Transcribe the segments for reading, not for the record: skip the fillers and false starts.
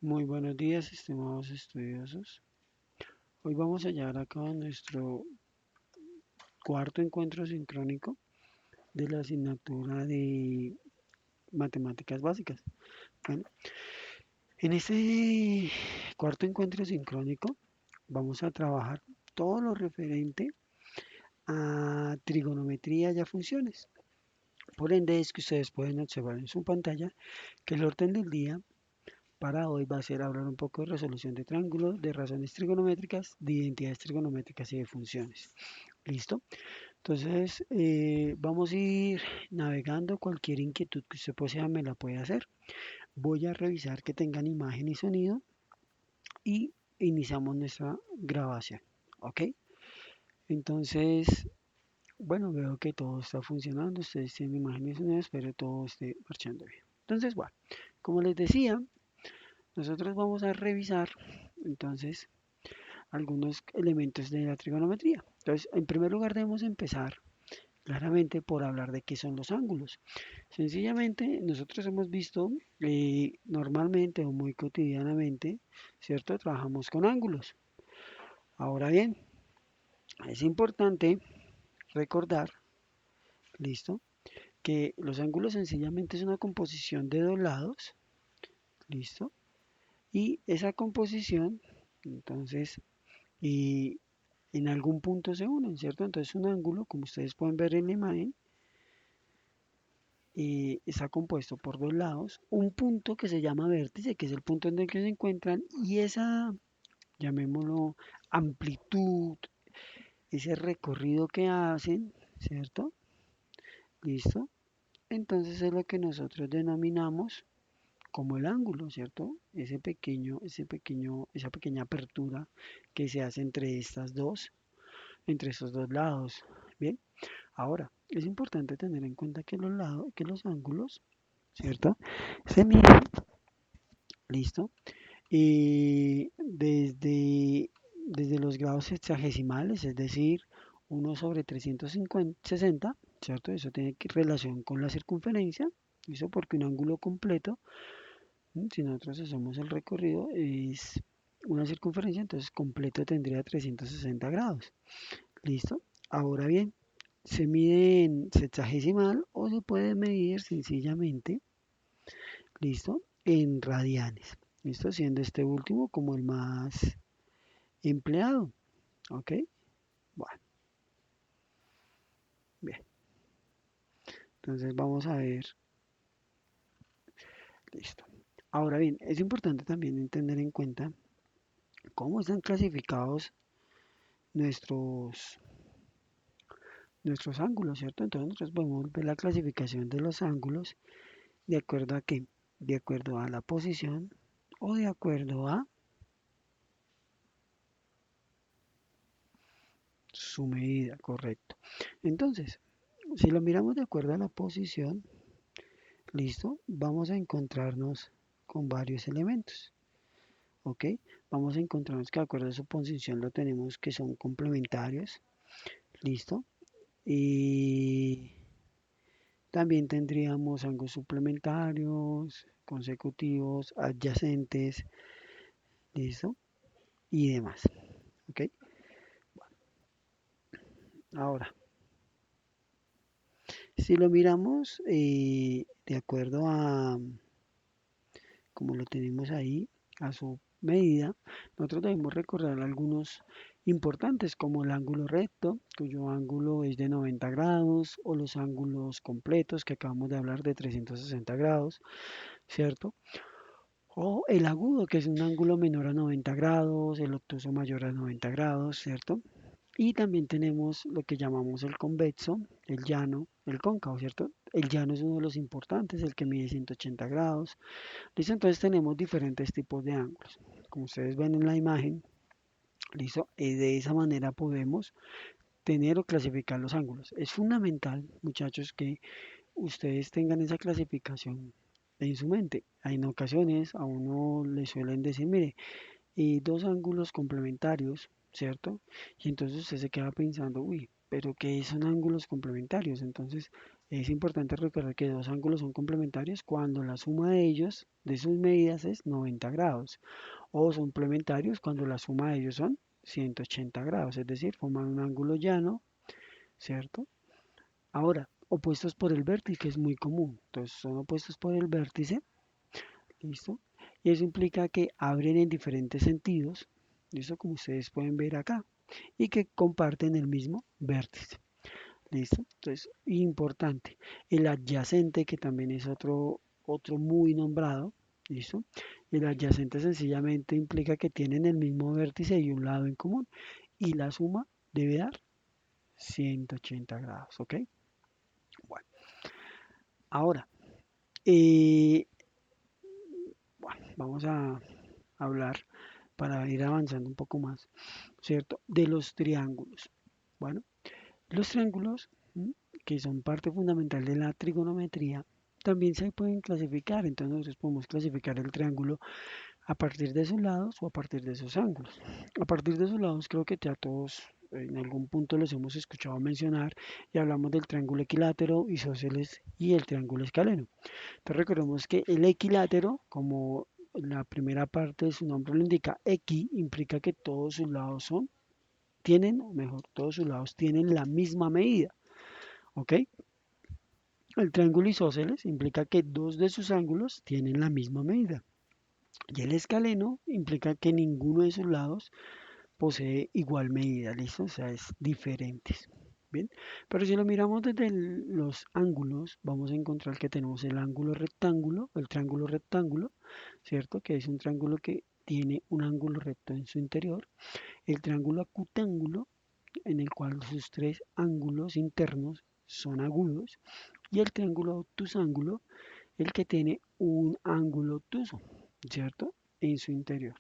Muy buenos días, estimados estudiosos. Hoy vamos a llevar a cabo nuestro cuarto encuentro sincrónico de la asignatura de matemáticas básicas. Bueno, en este cuarto encuentro sincrónico vamos a trabajar todo lo referente a trigonometría y a funciones. Por ende, es que ustedes pueden observar en su pantalla que el orden del día para hoy va a ser hablar un poco de resolución de triángulos, de razones trigonométricas, de identidades trigonométricas y de funciones. ¿Listo? Entonces, vamos a ir navegando. Cualquier inquietud que usted posea me la puede hacer. Voy a revisar que tengan imagen y sonido y iniciamos nuestra grabación. ¿Ok? Entonces, bueno, veo que todo está funcionando. Ustedes tienen imagen y sonido. Espero que todo esté marchando bien. Entonces, bueno, como les decía, nosotros vamos a revisar entonces algunos elementos de la trigonometría. Entonces, en primer lugar debemos empezar claramente por hablar de qué son los ángulos. Sencillamente, nosotros hemos visto normalmente o muy cotidianamente, ¿cierto? Trabajamos con ángulos. Ahora bien, es importante recordar, ¿listo? Que los ángulos sencillamente es una composición de dos lados, ¿listo? Y esa composición, entonces, y en algún punto se unen, ¿cierto? Entonces un ángulo, como ustedes pueden ver en la imagen, está compuesto por dos lados, un punto que se llama vértice, que es el punto en el que se encuentran, y esa, llamémoslo, amplitud, ese recorrido que hacen, ¿cierto? ¿Listo? Entonces es lo que nosotros denominamos como el ángulo, ¿cierto? Esa pequeña apertura que se hace entre estos dos lados. Bien, ahora es importante tener en cuenta que que los ángulos, ¿cierto? Se miden, ¿listo? Desde los grados sexagesimales, es decir, 1/360, ¿cierto? Eso tiene relación con la circunferencia, ¿listo? Porque un ángulo completo, si nosotros hacemos el recorrido, es una circunferencia, entonces completo tendría 360 grados, ¿listo? Ahora bien, se mide en sexagesimal o se puede medir sencillamente, ¿listo? En radianes, ¿listo? Siendo este último como el más empleado, ¿ok? Bueno, bien. Entonces vamos a ver, listo. Ahora bien, es importante también tener en cuenta cómo están clasificados nuestros, nuestros ángulos, ¿cierto? Entonces nosotros podemos ver la clasificación de los ángulos de acuerdo a qué, de acuerdo a la posición o de acuerdo a su medida, correcto. Entonces, si lo miramos de acuerdo a la posición, listo, vamos a encontrarnos con varios elementos, ¿ok? Vamos a encontrarnos que de acuerdo a su posición lo tenemos que son complementarios, listo. Y también tendríamos ángulos suplementarios, consecutivos, adyacentes, listo, y demás, ¿ok? Ahora, si lo miramos de acuerdo a como lo tenemos ahí, a su medida, nosotros debemos recordar algunos importantes como el ángulo recto, cuyo ángulo es de 90 grados, o los ángulos completos que acabamos de hablar de 360 grados, ¿cierto? O el agudo, que es un ángulo menor a 90 grados, el obtuso mayor a 90 grados, ¿cierto? Y también tenemos lo que llamamos el convexo, el llano, el cóncavo, ¿cierto? El llano es uno de los importantes, el que mide 180 grados. Listo, entonces tenemos diferentes tipos de ángulos. Como ustedes ven en la imagen, listo, de esa manera podemos tener o clasificar los ángulos. Es fundamental, muchachos, que ustedes tengan esa clasificación en su mente. En ocasiones a uno le suelen decir, mire, dos ángulos complementarios, ¿cierto? Y entonces usted se queda pensando, uy, pero ¿qué son ángulos complementarios? Entonces Es importante recordar que dos ángulos son complementarios cuando la suma de ellos, de sus medidas, es 90 grados, o son complementarios cuando la suma de ellos son 180 grados, es decir, forman un ángulo llano, ¿cierto? Ahora, opuestos por el vértice, que es muy común. Entonces, son opuestos por el vértice, ¿listo? Y eso implica que abren en diferentes sentidos, ¿listo? Como ustedes pueden ver acá, y que comparten el mismo vértice. ¿Listo? Entonces, importante. El adyacente, que también es otro muy nombrado, ¿listo? El adyacente sencillamente implica que tienen el mismo vértice y un lado en común. Y la suma debe dar 180 grados, ¿ok? Bueno, ahora, eh, bueno, vamos a hablar para ir avanzando un poco más, ¿cierto? De los triángulos. Bueno, los triángulos, que son parte fundamental de la trigonometría, también se pueden clasificar. Entonces nosotros podemos clasificar el triángulo a partir de sus lados o a partir de sus ángulos. A partir de sus lados creo que ya todos en algún punto los hemos escuchado mencionar y hablamos del triángulo equilátero, isósceles y el triángulo escaleno. Entonces recordemos que el equilátero, como la primera parte de su nombre lo indica, equi implica que todos sus lados tienen, o mejor, todos sus lados tienen la misma medida. ¿Ok? El triángulo isósceles implica que dos de sus ángulos tienen la misma medida. Y el escaleno implica que ninguno de sus lados posee igual medida, ¿listo? O sea, es diferentes. Bien, pero si lo miramos desde los ángulos, vamos a encontrar que tenemos el ángulo rectángulo, el triángulo rectángulo, ¿cierto? Que es un triángulo que tiene un ángulo recto en su interior. El triángulo acutángulo, en el cual sus tres ángulos internos son agudos. Y el triángulo obtusángulo, el que tiene un ángulo obtuso, ¿cierto? En su interior,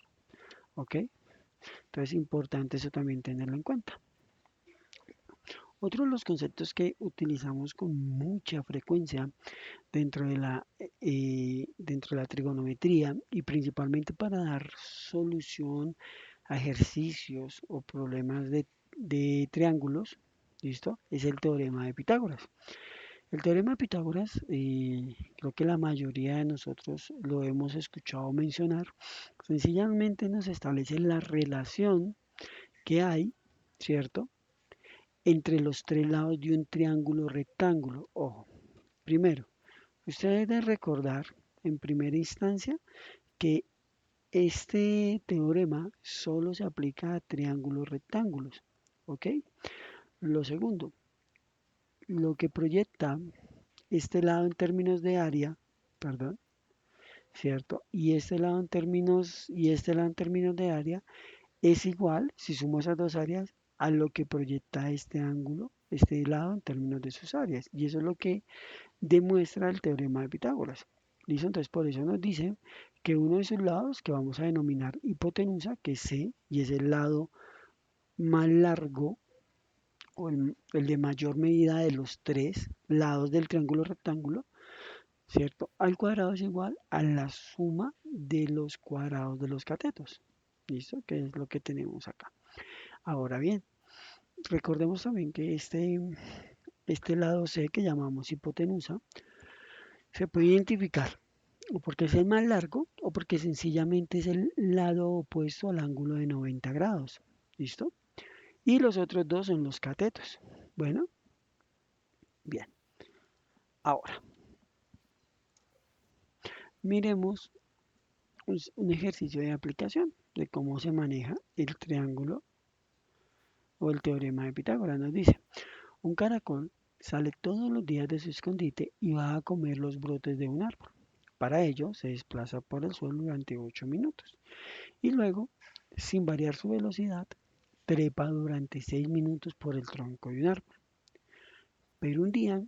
¿ok? Entonces es importante eso también tenerlo en cuenta. Otro de los conceptos que utilizamos con mucha frecuencia dentro de la trigonometría y principalmente para dar solución a ejercicios o problemas de triángulos, ¿listo? Es el teorema de Pitágoras. El teorema de Pitágoras, creo que la mayoría de nosotros lo hemos escuchado mencionar, sencillamente nos establece la relación que hay, ¿cierto?, entre los tres lados de un triángulo rectángulo. Ojo, primero, ustedes deben recordar en primera instancia que este teorema solo se aplica a triángulos rectángulos, ¿ok? Lo segundo, lo que proyecta este lado en términos de área, perdón, ¿cierto? Y este lado en términos de área es igual, si sumo esas dos áreas, a lo que proyecta este ángulo, este lado en términos de sus áreas. Y eso es lo que demuestra el teorema de Pitágoras. ¿Listo? Entonces por eso nos dice que uno de sus lados, que vamos a denominar hipotenusa, que es C, y es el lado más largo o el de mayor medida de los tres lados del triángulo rectángulo, ¿cierto? Al cuadrado es igual a la suma de los cuadrados de los catetos. ¿Listo? Que es lo que tenemos acá. Ahora bien, recordemos también que este lado C que llamamos hipotenusa se puede identificar o porque es el más largo o porque sencillamente es el lado opuesto al ángulo de 90 grados. ¿Listo? Y los otros dos son los catetos. Bueno, bien. Ahora, miremos un ejercicio de aplicación de cómo se maneja el triángulo o el teorema de Pitágoras. Nos dice, un caracol sale todos los días de su escondite y va a comer los brotes de un árbol. Para ello, se desplaza por el suelo durante 8 minutos y luego, sin variar su velocidad, trepa durante 6 minutos por el tronco de un árbol. Pero un día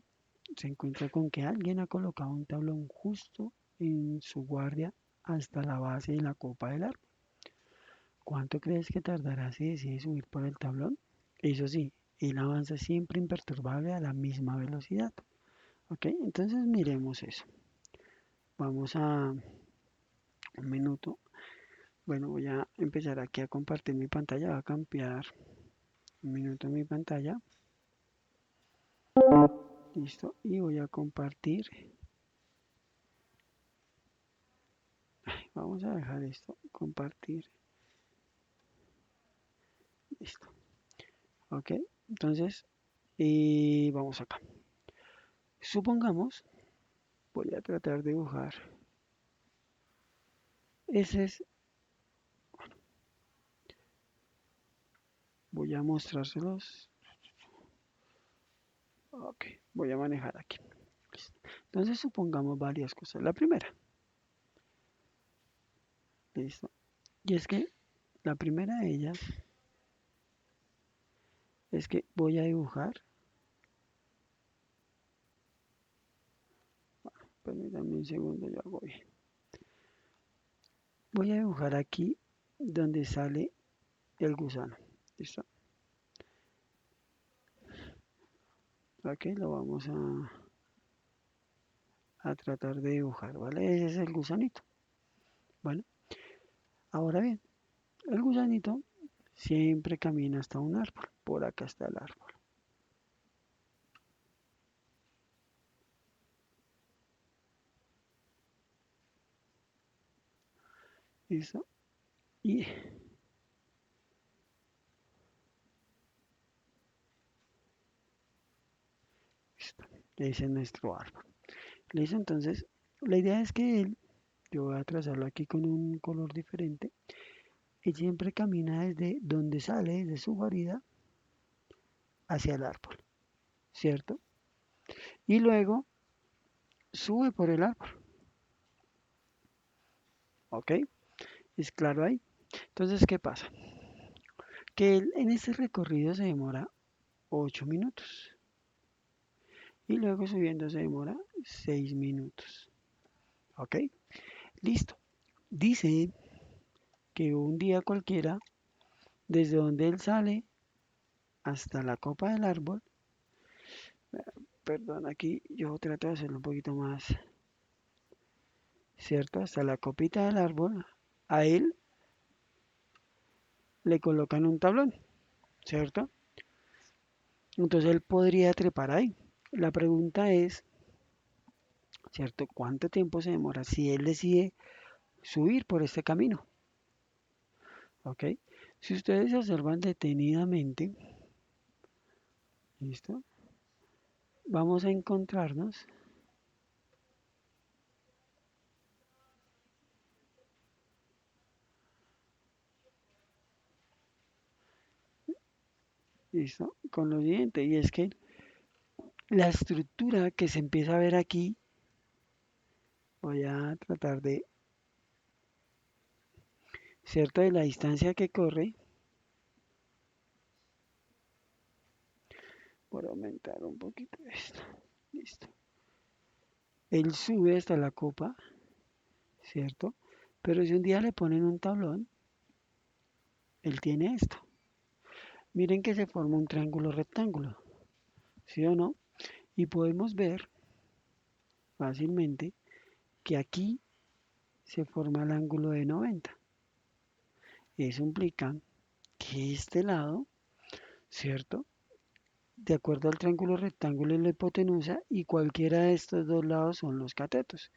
se encuentra con que alguien ha colocado un tablón justo en su guardia hasta la base de la copa del árbol. ¿Cuánto crees que tardará si decide subir por el tablón? Eso sí, él avanza siempre imperturbable a la misma velocidad. ¿Ok? Entonces miremos eso. Vamos a un minuto. Bueno, voy a empezar aquí a compartir mi pantalla. Va a cambiar un minuto mi pantalla. Listo. Y voy a compartir. Vamos a dejar esto. Compartir. Listo. Ok. Entonces, vamos acá. Supongamos, voy a tratar de dibujar. Ese es, voy a mostrárselos. Ok, voy a manejar aquí. Listo. Entonces supongamos varias cosas. La primera, listo. Y es que la primera de ellas es que voy a dibujar. Permítanme un segundo, ya voy. Voy a dibujar aquí donde sale el gusano. ¿Listo? Ok, lo vamos a tratar de dibujar, ¿vale? Ese es el gusanito. Bueno, ahora bien, el gusanito siempre camina hasta un árbol. Por acá está el árbol. ¿Listo? Y listo. Ese es nuestro árbol. ¿Listo? Entonces, la idea es que él, yo voy a trazarlo aquí con un color diferente, él siempre camina desde donde sale, desde su guarida, hacia el árbol, ¿cierto? Y luego sube por el árbol, ¿ok? ¿Es claro ahí? Entonces, ¿qué pasa? Que él en ese recorrido se demora 8 minutos y luego subiendo se demora 6 minutos, ¿ok? Listo. Dice que un día cualquiera, desde donde él sale hasta la copa del árbol, perdón, aquí yo trato de hacerlo un poquito más, ¿cierto? Hasta la copita del árbol, a él le colocan un tablón, ¿cierto? Entonces él podría trepar ahí. La pregunta es, ¿cierto? ¿Cuánto tiempo se demora si él decide subir por este camino? ¿Ok? Si ustedes observan detenidamente, ¿listo? Vamos a encontrarnos, ¿listo? Con lo siguiente, y es que la estructura que se empieza a ver aquí, voy a tratar de, ¿cierto? De la distancia que corre, por aumentar un poquito esto, ¿listo? Él sube hasta la copa, ¿cierto? Pero si un día le ponen un tablón, él tiene esto. Miren que se forma un triángulo rectángulo, ¿sí o no? Y podemos ver fácilmente que aquí se forma el ángulo de 90. Eso implica que este lado, ¿cierto? De acuerdo al triángulo rectángulo es la hipotenusa y cualquiera de estos dos lados son los catetos.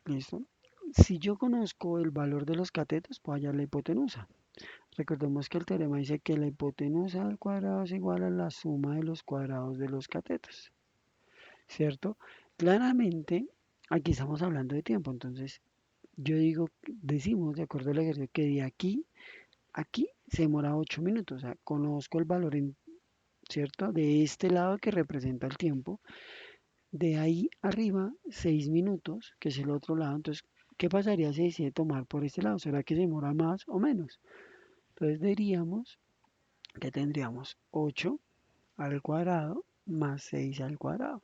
¿Listo? Si yo conozco el valor de los catetos, puedo hallar la hipotenusa. Recordemos que el teorema dice que la hipotenusa al cuadrado es igual a la suma de los cuadrados de los catetos, ¿cierto? Claramente, aquí estamos hablando de tiempo, entonces yo digo, decimos de acuerdo al ejercicio que de aquí se demora 8 minutos, o sea, conozco el valor, ¿cierto? De este lado que representa el tiempo, de ahí arriba 6 minutos, que es el otro lado, entonces, ¿qué pasaría si decide tomar por este lado? ¿Será que se demora más o menos? Entonces diríamos que tendríamos 8 al cuadrado más 6 al cuadrado.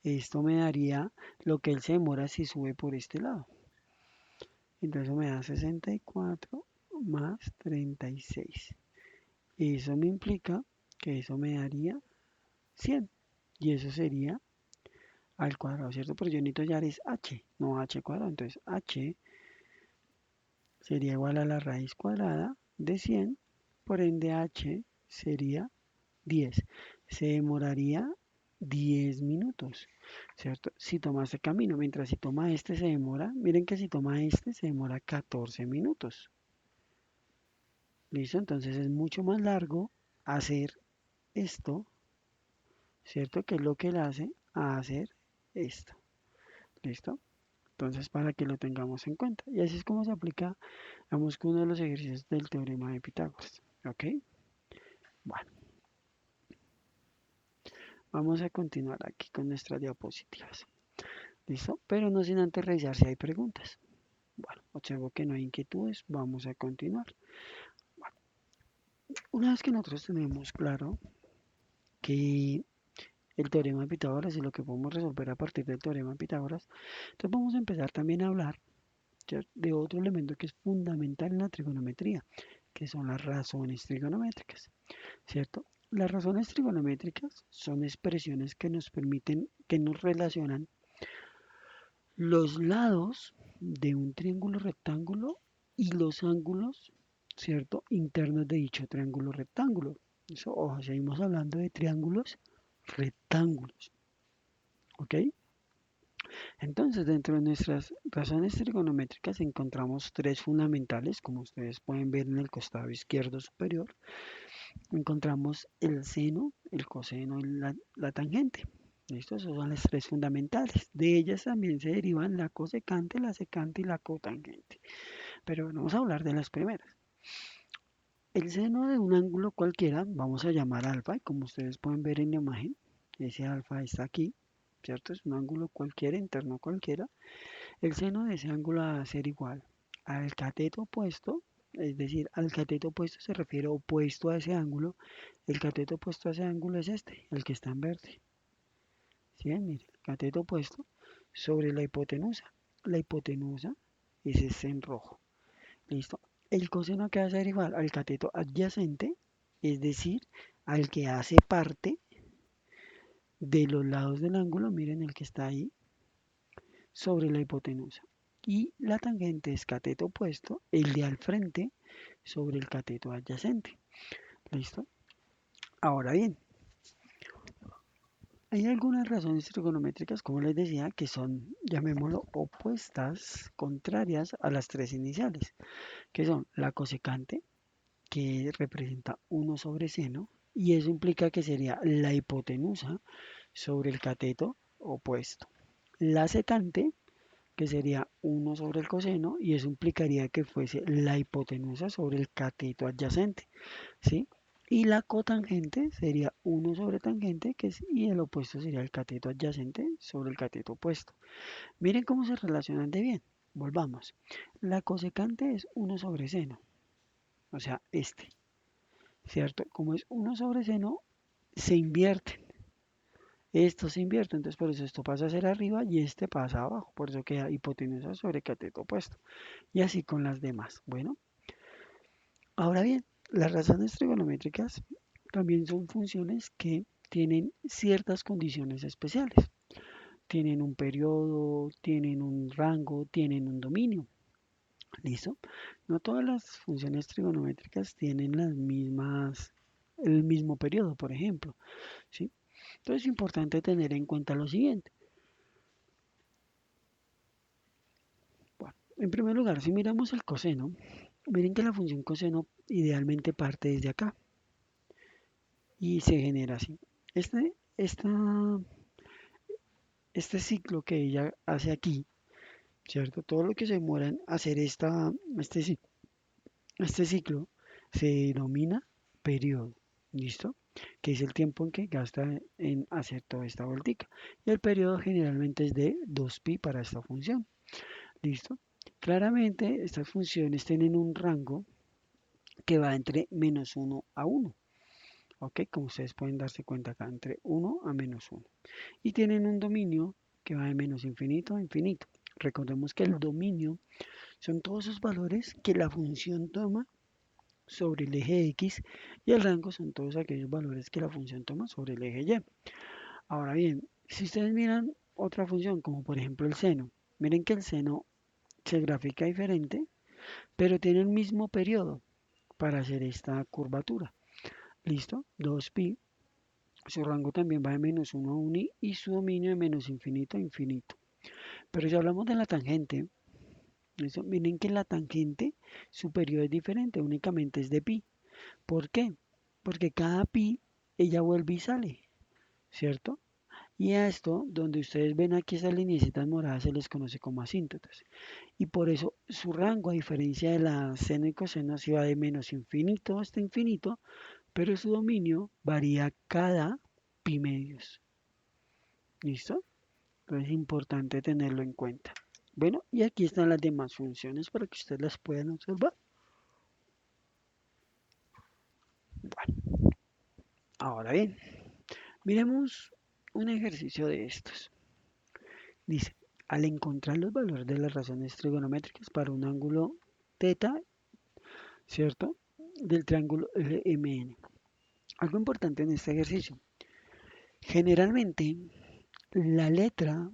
Esto me daría lo que él se demora si sube por este lado. Entonces me da 64 más 36. Eso me implica que eso me daría 100. Y eso sería al cuadrado, ¿cierto? Pero yo necesito hallar es h, no h cuadrado. Entonces h sería igual a la raíz cuadrada de 100. Por ende h sería 10. Se demoraría 10 minutos, ¿cierto? Si toma ese camino, mientras si toma este se demora, miren que si toma este se demora 14 minutos. ¿Listo? Entonces es mucho más largo hacer esto, ¿cierto? Que es lo que él hace a hacer esto. ¿Listo? Entonces, para que lo tengamos en cuenta. Y así es como se aplica, vamos con uno de los ejercicios del teorema de Pitágoras. ¿Ok? Bueno, vamos a continuar aquí con nuestras diapositivas. ¿Listo? Pero no sin antes revisar si hay preguntas. Bueno, observo que no hay inquietudes, vamos a continuar. Bueno, una vez que nosotros tenemos claro que el teorema de Pitágoras y lo que podemos resolver a partir del teorema de Pitágoras, entonces vamos a empezar también a hablar de otro elemento que es fundamental en la trigonometría, que son las razones trigonométricas, ¿cierto? Las razones trigonométricas son expresiones que nos permiten, que nos relacionan los lados de un triángulo rectángulo y los ángulos, ¿cierto? Internos de dicho triángulo rectángulo. Eso, ojo, seguimos hablando de triángulos rectángulos, ¿ok? Entonces, dentro de nuestras razones trigonométricas encontramos tres fundamentales, como ustedes pueden ver en el costado izquierdo superior. Encontramos el seno, el coseno y la tangente. ¿Listo? Esos son las tres fundamentales. De ellas también se derivan la cosecante, la secante y la cotangente. Pero bueno, vamos a hablar de las primeras. El seno de un ángulo cualquiera, vamos a llamar alfa, y como ustedes pueden ver en la imagen, ese alfa está aquí, ¿cierto? Es un ángulo cualquiera, interno cualquiera. El seno de ese ángulo va a ser igual al cateto opuesto, es decir, al cateto opuesto se refiere opuesto a ese ángulo. El cateto opuesto a ese ángulo es este, el que está en verde. ¿Sí ven? Mire, el cateto opuesto sobre la hipotenusa. La hipotenusa es ese en rojo. ¿Listo? El coseno que va a ser igual al cateto adyacente, es decir, al que hace parte de los lados del ángulo, miren el que está ahí, sobre la hipotenusa. Y la tangente es cateto opuesto, el de al frente, sobre el cateto adyacente. ¿Listo? Ahora bien, hay algunas razones trigonométricas, como les decía, que son, llamémoslo, opuestas, contrarias a las tres iniciales, que son la cosecante, que representa 1 sobre seno, y eso implica que sería la hipotenusa sobre el cateto opuesto. La secante, que sería 1 sobre el coseno, y eso implicaría que fuese la hipotenusa sobre el cateto adyacente, ¿sí? Y la cotangente sería 1 sobre tangente, y el opuesto sería el cateto adyacente sobre el cateto opuesto. Miren cómo se relacionan de bien. Volvamos. La cosecante es 1 sobre seno, o sea, este, ¿cierto? Como es 1 sobre seno, se invierten. Esto se invierte, entonces por eso esto pasa a ser arriba y este pasa abajo. Por eso queda hipotenusa sobre cateto opuesto. Y así con las demás. Bueno, ahora bien, las razones trigonométricas también son funciones que tienen ciertas condiciones especiales. Tienen un periodo, tienen un rango, tienen un dominio. ¿Listo? No todas las funciones trigonométricas tienen las mismas, el mismo periodo, por ejemplo. ¿Sí? Entonces es importante tener en cuenta lo siguiente. Bueno, en primer lugar, si miramos el coseno, miren que la función coseno idealmente parte desde acá y se genera así. Este, esta, este ciclo que ella hace aquí, ¿cierto? Todo lo que se demora en hacer este ciclo se denomina periodo, ¿listo? Que es el tiempo en que gasta en hacer toda esta vueltica. Y el periodo generalmente es de 2pi para esta función, ¿listo? Claramente estas funciones tienen un rango que va entre -1 a 1, ¿ok? Como ustedes pueden darse cuenta acá, entre 1 a -1. Y tienen un dominio que va de menos infinito a infinito. Recordemos que el dominio son todos esos valores que la función toma sobre el eje X y el rango son todos aquellos valores que la función toma sobre el eje Y. Ahora bien, si ustedes miran otra función, como por ejemplo el seno, miren que el seno se grafica diferente, pero tiene el mismo periodo para hacer esta curvatura. ¿Listo? 2pi Su rango también va de -1 a 1 y su dominio de -infinito a infinito. Pero si hablamos de la tangente, miren que la tangente superior es diferente, únicamente es de pi. ¿Por qué? Porque cada pi ella vuelve y sale, ¿cierto? Y a esto, donde ustedes ven aquí esas lineecitas moradas, se les conoce como asíntotas. Y por eso su rango, a diferencia de la seno y coseno, si va de -infinito hasta infinito, pero su dominio varía cada pi medios. ¿Listo? Entonces es importante tenerlo en cuenta. Bueno, y aquí están las demás funciones para que ustedes las puedan observar. Bueno, ahora bien, miremos un ejercicio de estos. Dice, al encontrar los valores de las razones trigonométricas para un ángulo teta, ¿cierto? Del triángulo LMN. Algo importante en este ejercicio. Generalmente, la letra,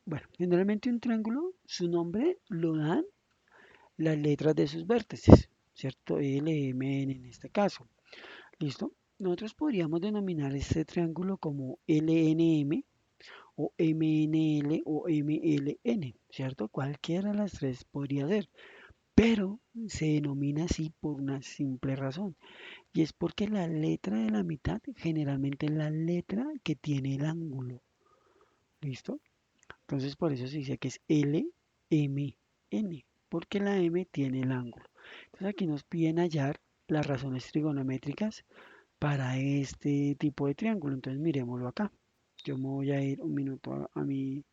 bueno, generalmente un triángulo, su nombre lo dan las letras de sus vértices, ¿cierto? L, M, N en este caso. ¿Listo? Nosotros podríamos denominar este triángulo como LNM o MNL o MLN, ¿cierto? Cualquiera de las tres podría ser, pero se denomina así por una simple razón, y es porque la letra de la mitad generalmente es la letra que tiene el ángulo, ¿listo? Entonces por eso se dice que es LMN, porque la M tiene el ángulo. Entonces aquí nos piden hallar las razones trigonométricas para este tipo de triángulo. Entonces miremoslo acá. Yo me voy a ir un minuto a mi...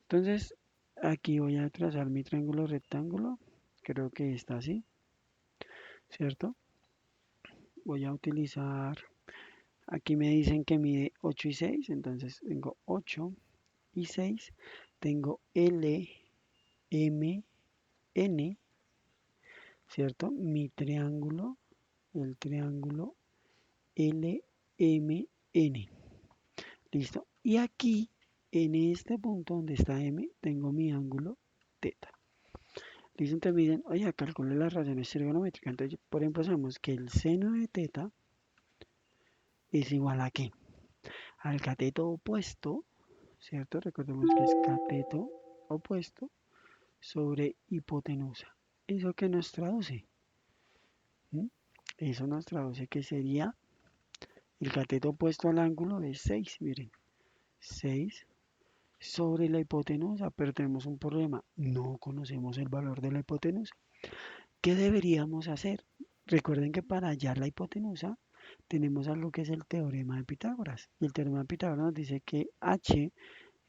Entonces aquí voy a trazar mi triángulo rectángulo. Creo que está así, ¿cierto? Voy a utilizar... Aquí me dicen que mide 8 y 6, entonces tengo 8 y 6. Tengo L, M, N, ¿cierto? Mi triángulo, el triángulo L, M, N. ¿Listo? Y aquí, en este punto donde está M, tengo mi ángulo teta. ¿Listo? Entonces me dicen, oye, calcule las razones trigonométricas. Entonces, por ejemplo, sabemos que el seno de teta es igual a ¿qué? Al cateto opuesto, ¿cierto? Recordemos que es cateto opuesto sobre hipotenusa. ¿Eso qué nos traduce? ¿Mm? Eso nos traduce que sería el cateto opuesto al ángulo es 6, miren, 6 sobre la hipotenusa, pero tenemos un problema, no conocemos el valor de la hipotenusa. ¿Qué deberíamos hacer? Recuerden que para hallar la hipotenusa tenemos algo que es el teorema de Pitágoras. Y el teorema de Pitágoras nos dice que h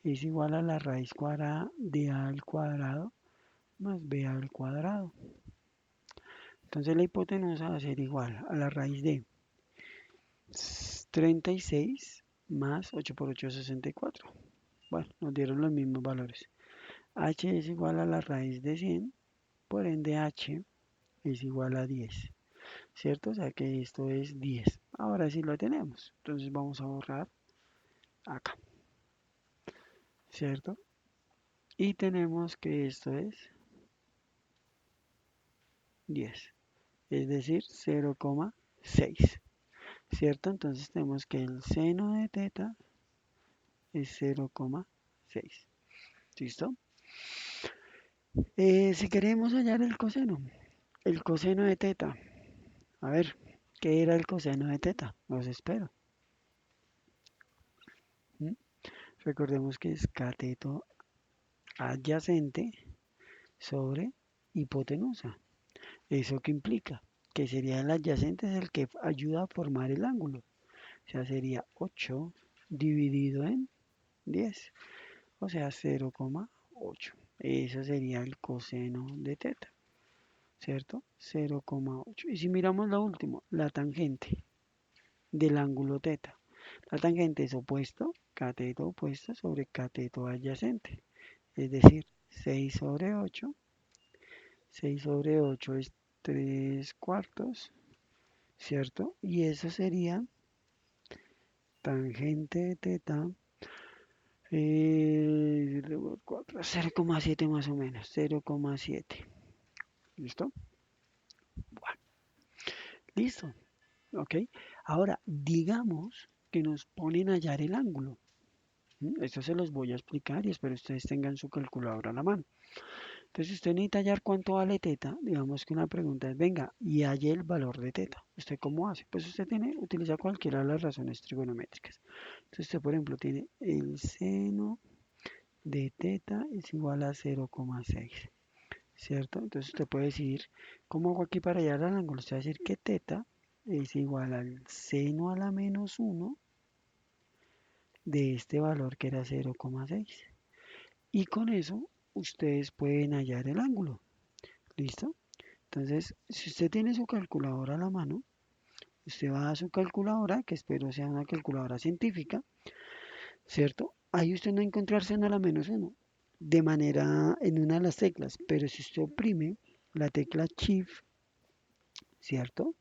es igual a la raíz cuadrada de a al cuadrado más b al cuadrado. Entonces la hipotenusa va a ser igual a la raíz de 36 más 8 por 8 es 64. Bueno, nos dieron los mismos valores. H es igual a la raíz de 100, por ende H es igual a 10, ¿cierto? O sea que esto es 10. Ahora sí lo tenemos. Entonces vamos a borrar acá, ¿cierto? Y tenemos que esto es 10, es decir, 0,6, ¿cierto? Entonces tenemos que el seno de teta es 0,6. ¿Listo? Si queremos hallar el coseno de teta, a ver, ¿qué era el coseno de teta? Los espero. ¿Mm? Recordemos que es cateto adyacente sobre hipotenusa. ¿Eso qué implica? Que sería el adyacente es el que ayuda a formar el ángulo. O sea, sería 8 dividido en 10, o sea, 0,8. Eso sería el coseno de teta, ¿cierto? 0,8. Y si miramos lo último, la tangente del ángulo teta. La tangente es opuesto, cateto opuesto sobre cateto adyacente. Es decir, 6 sobre 8. 6 sobre 8 es 3 cuartos, ¿cierto? Y eso sería tangente de teta, 0,7 más o menos, 0,7. ¿Listo? Bueno, listo. ¿ok? Ahora, digamos que nos ponen a hallar el ángulo. Esto se los voy a explicar y espero ustedes tengan su calculadora a la mano. Entonces, si usted necesita hallar cuánto vale teta, digamos que una pregunta es, venga, y halle el valor de teta. ¿Usted cómo hace? Pues usted utiliza cualquiera de las razones trigonométricas. Entonces, usted, por ejemplo, tiene el seno de teta es igual a 0,6, ¿cierto? Entonces, usted puede decir, ¿cómo hago aquí para hallar el ángulo? Usted va a decir que teta es igual al seno a la menos 1 de este valor que era 0,6. Y con eso, ustedes pueden hallar el ángulo. ¿Listo? Entonces, si usted tiene su calculadora a la mano, usted va a su calculadora, que espero sea una calculadora científica, ¿cierto? Ahí usted no va a encontrarse en a la menos uno, de manera en una de las teclas, pero si usted oprime la tecla Shift, ¿cierto?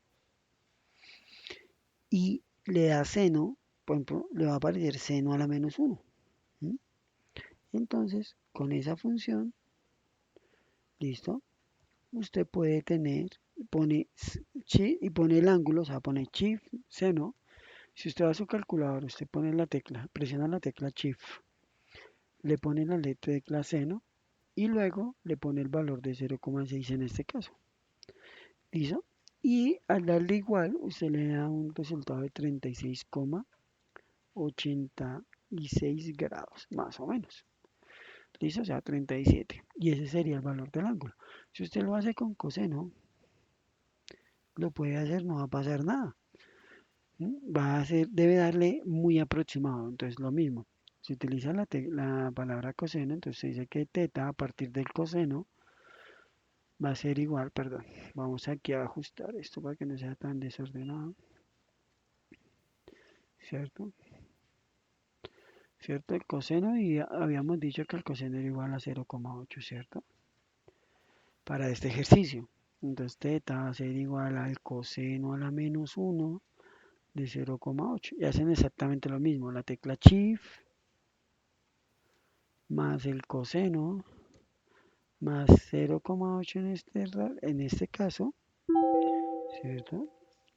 Y le da seno, por ejemplo, le va a aparecer seno a la menos uno. Entonces, con esa función, ¿listo? Usted puede tener, pone y pone el ángulo, o sea, pone Shift, seno. Si usted va a su calculador, usted pone la tecla, presiona la tecla Shift, le pone la tecla seno y luego le pone el valor de 0,6 en este caso. ¿Listo? Y al darle igual, usted le da un resultado de 36,86 grados, más o menos. ¿Listo? O sea, 37. Y ese sería el valor del ángulo. Si usted lo hace con coseno, lo puede hacer, no va a pasar nada. Va a ser, debe darle muy aproximado. Entonces, lo mismo. Si utiliza la palabra coseno, entonces dice que teta a partir del coseno va a ser igual, perdón. Vamos aquí a ajustar esto para que no sea tan desordenado, ¿cierto? ¿Cierto? El coseno y habíamos dicho que el coseno era igual a 0,8, ¿cierto? Para este ejercicio. Entonces teta va a ser igual al coseno a la menos 1 de 0,8. Y hacen exactamente lo mismo. La tecla Shift más el coseno más 0,8 en este caso, ¿cierto?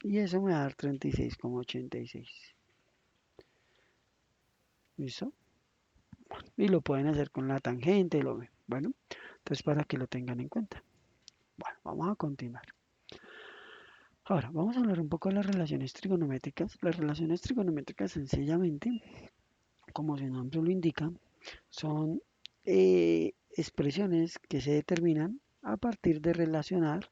Y eso me va a dar 36,86. ¿Listo? Y lo pueden hacer con la tangente, lo ven. Bueno, entonces para que lo tengan en cuenta. Bueno, vamos a continuar. Ahora, vamos a hablar un poco de las relaciones trigonométricas. Las relaciones trigonométricas sencillamente, como su nombre lo indica, son expresiones que se determinan a partir de relacionar,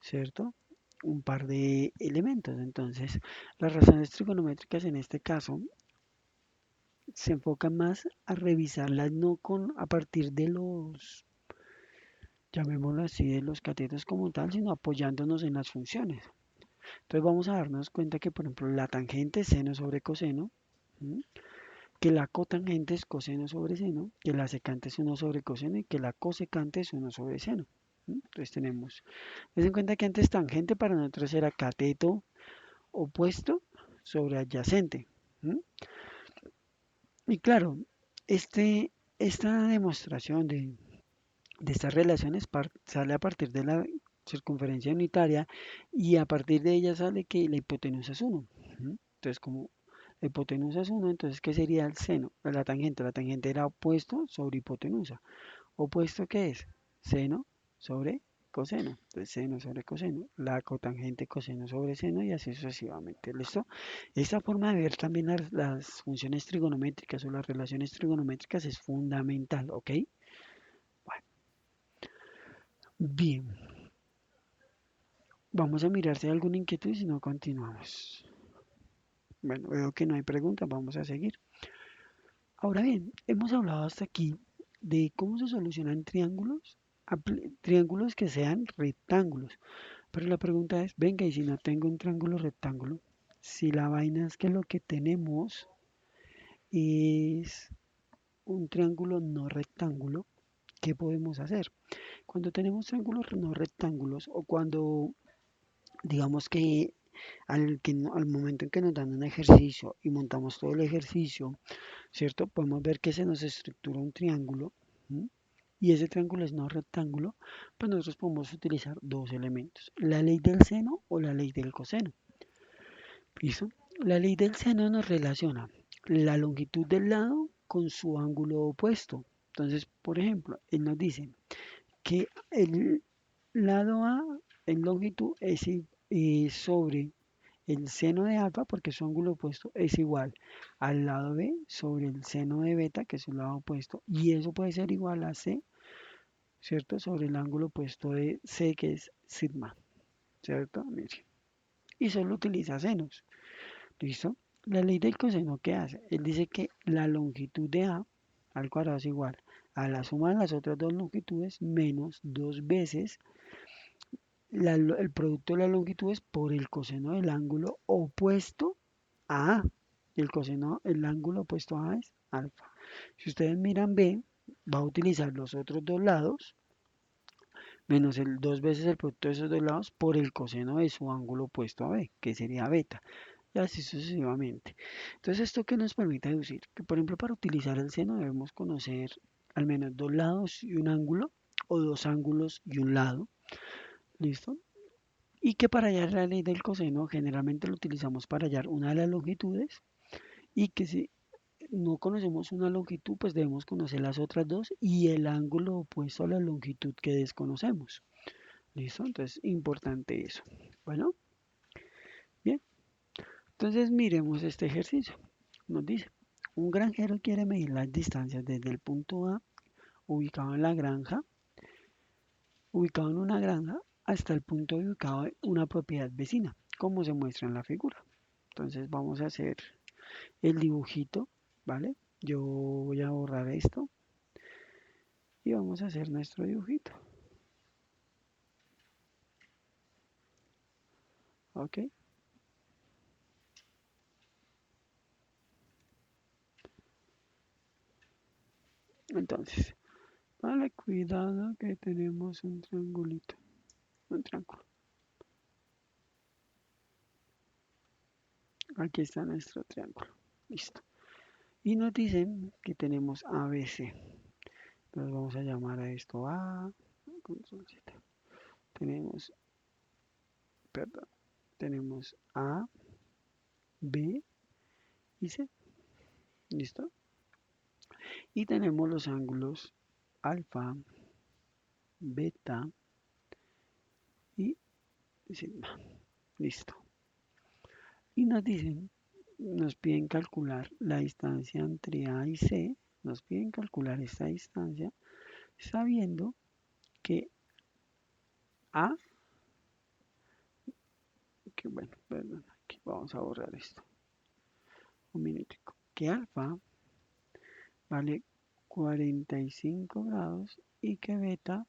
¿cierto? Un par de elementos. Entonces, las relaciones trigonométricas en este caso se enfocan más a revisarlas no a partir de los, llamémoslo así, de los catetos como tal, sino apoyándonos en las funciones. Entonces vamos a darnos cuenta que, por ejemplo, la tangente es seno sobre coseno, ¿m? Que la cotangente es coseno sobre seno, que la secante es 1 sobre coseno y que la cosecante es 1 sobre seno. Entonces tenemos, ten en cuenta que antes tangente para nosotros era cateto opuesto sobre adyacente. Y claro, esta demostración de estas relaciones sale a partir de la circunferencia unitaria y a partir de ella sale que la hipotenusa es 1. Entonces, como la hipotenusa es 1, entonces, ¿qué sería el seno? La tangente. La tangente era opuesto sobre hipotenusa. ¿Opuesto qué es? Seno sobre coseno. Entonces, seno sobre coseno. La cotangente coseno sobre seno y así sucesivamente. ¿Listo? Esta forma de ver también las funciones trigonométricas o las relaciones trigonométricas es fundamental, ¿ok? Bueno, bien. Vamos a mirar si hay alguna inquietud y si no, continuamos. Bueno, veo que no hay preguntas, vamos a seguir. Ahora bien, hemos hablado hasta aquí de cómo se solucionan triángulos, triángulos que sean rectángulos. Pero la pregunta es, venga, y si no tengo un triángulo rectángulo, si la vaina es que lo que tenemos es un triángulo no rectángulo, ¿qué podemos hacer? Cuando tenemos triángulos no rectángulos o cuando digamos que al momento en que nos dan un ejercicio y montamos todo el ejercicio, ¿cierto? Podemos ver que se nos estructura un triángulo, ¿m? Y ese triángulo es no rectángulo, pues nosotros podemos utilizar dos elementos, la ley del seno o la ley del coseno. ¿Listo? La ley del seno nos relaciona la longitud del lado con su ángulo opuesto. Entonces, por ejemplo, él nos dice que el lado A en longitud es sobre el seno de alfa, porque su ángulo opuesto es igual al lado B sobre el seno de beta, que es su lado opuesto, y eso puede ser igual a C, ¿cierto? Sobre el ángulo opuesto de C, que es sigma, ¿cierto? Mire. Y solo utiliza senos, ¿listo? La ley del coseno, ¿qué hace? Él dice que la longitud de A al cuadrado es igual a la suma de las otras dos longitudes menos dos veces el producto de las longitudes por el coseno del ángulo opuesto a A. El coseno, el ángulo opuesto a A es alfa. Si ustedes miran B, va a utilizar los otros dos lados menos el dos veces el producto de esos dos lados por el coseno de su ángulo opuesto a B, que sería beta, y así sucesivamente. Entonces, ¿esto qué nos permite deducir? Que, por ejemplo, para utilizar el seno debemos conocer al menos dos lados y un ángulo, o dos ángulos y un lado, ¿listo? Y que para hallar la ley del coseno generalmente lo utilizamos para hallar una de las longitudes y que si no conocemos una longitud, pues debemos conocer las otras dos y el ángulo opuesto a la longitud que desconocemos. ¿Listo? Entonces, importante eso. Bueno, bien. Entonces, miremos este ejercicio. Nos dice, un granjero quiere medir las distancias desde el punto A, ubicado en la granja, ubicado en una granja, hasta el punto ubicado en una propiedad vecina, como se muestra en la figura. Entonces, vamos a hacer el dibujito, ¿vale? Yo voy a borrar esto y vamos a hacer nuestro dibujito. ¿Ok? Entonces, vale, cuidado que tenemos un triangulito, un triángulo. Aquí está nuestro triángulo. Listo. Y nos dicen que tenemos ABC. Entonces vamos a llamar a esto A. Tenemos, perdón, tenemos A, B y C. ¿Listo? Y tenemos los ángulos alfa, beta y sigma. Listo. Y nos dicen, nos piden calcular la distancia entre A y C. Nos piden calcular esta distancia sabiendo que A, que bueno, perdón, aquí vamos a borrar esto. Un minutico. Que alfa vale 45 grados y que beta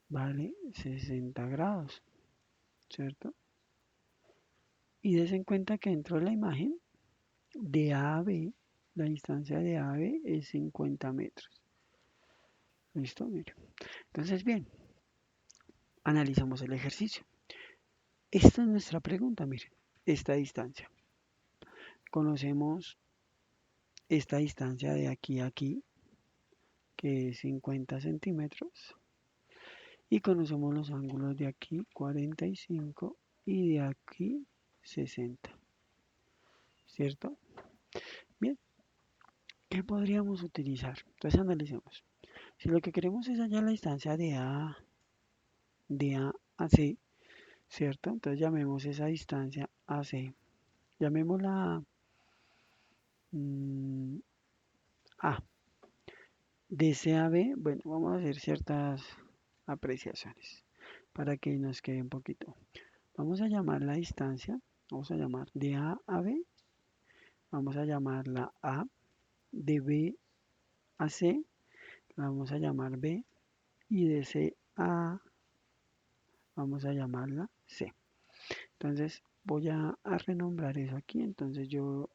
vale 60 grados, ¿cierto? Y des en cuenta que dentro de la imagen de A a B, la distancia de A a B es 50 metros. ¿Listo? Mire. Entonces, bien, analizamos el ejercicio. Esta es nuestra pregunta, miren, esta distancia. Conocemos esta distancia de aquí a aquí, que es 50 centímetros, y conocemos los ángulos de aquí 45 y de aquí 60, ¿cierto? Bien, ¿qué podríamos utilizar? Entonces analicemos. Si lo que queremos es hallar la distancia de A a C, ¿cierto? Entonces llamemos esa distancia AC. Llamémosla mm, A. De C a B, bueno, vamos a hacer ciertas apreciaciones para que nos quede un poquito. Vamos a llamar la distancia, vamos a llamar de A a B, vamos a llamarla A, de B a C, la vamos a llamar B, y de C a A vamos a llamarla C. Entonces voy a renombrar eso aquí, entonces yo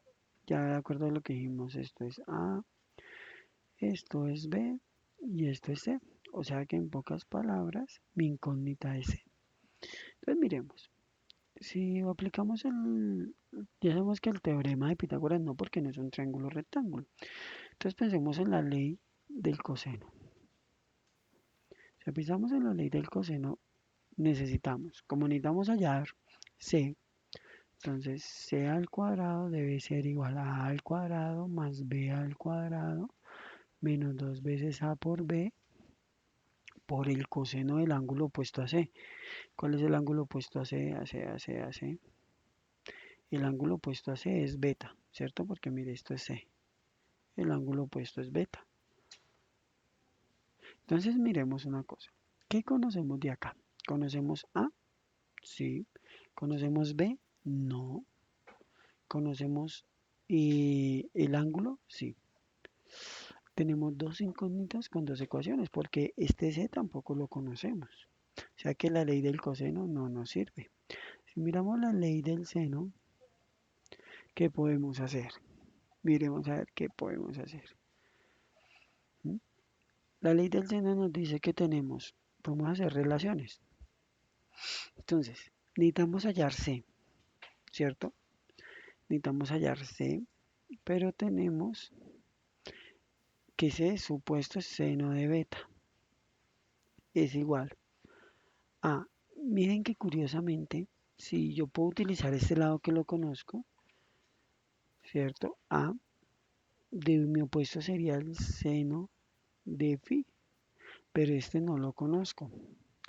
ya de acuerdo a lo que dijimos, esto es A, esto es B y esto es C. O sea que en pocas palabras, mi incógnita es C. Entonces miremos. Si aplicamos ya sabemos que el teorema de Pitágoras no, porque no es un triángulo rectángulo. Entonces pensemos en la ley del coseno. Si pensamos en la ley del coseno, necesitamos, como necesitamos hallar C, Entonces c al cuadrado debe ser igual a al cuadrado más b al cuadrado menos 2 veces a por b por el coseno del ángulo opuesto a c. ¿Cuál es el ángulo opuesto a c? A c, a c, a c. El ángulo opuesto a c es beta, ¿cierto? Porque mire, esto es c. El ángulo opuesto es beta. Entonces miremos una cosa. ¿Qué conocemos de acá? ¿Conocemos A? Sí. ¿Conocemos B? No. ¿Conocemos el ángulo? Sí. Tenemos dos incógnitas con dos ecuaciones porque este C tampoco lo conocemos. O sea que la ley del coseno no nos sirve. Si miramos la ley del seno, ¿qué podemos hacer? Miremos a ver qué podemos hacer. ¿Mm? La ley del seno nos dice que podemos hacer relaciones. Entonces, necesitamos hallar C, ¿cierto? Necesitamos hallar C, pero tenemos que ese supuesto seno de beta es igual a, miren que curiosamente, si yo puedo utilizar este lado que lo conozco, ¿cierto? A de mi opuesto sería el seno de phi, pero este no lo conozco.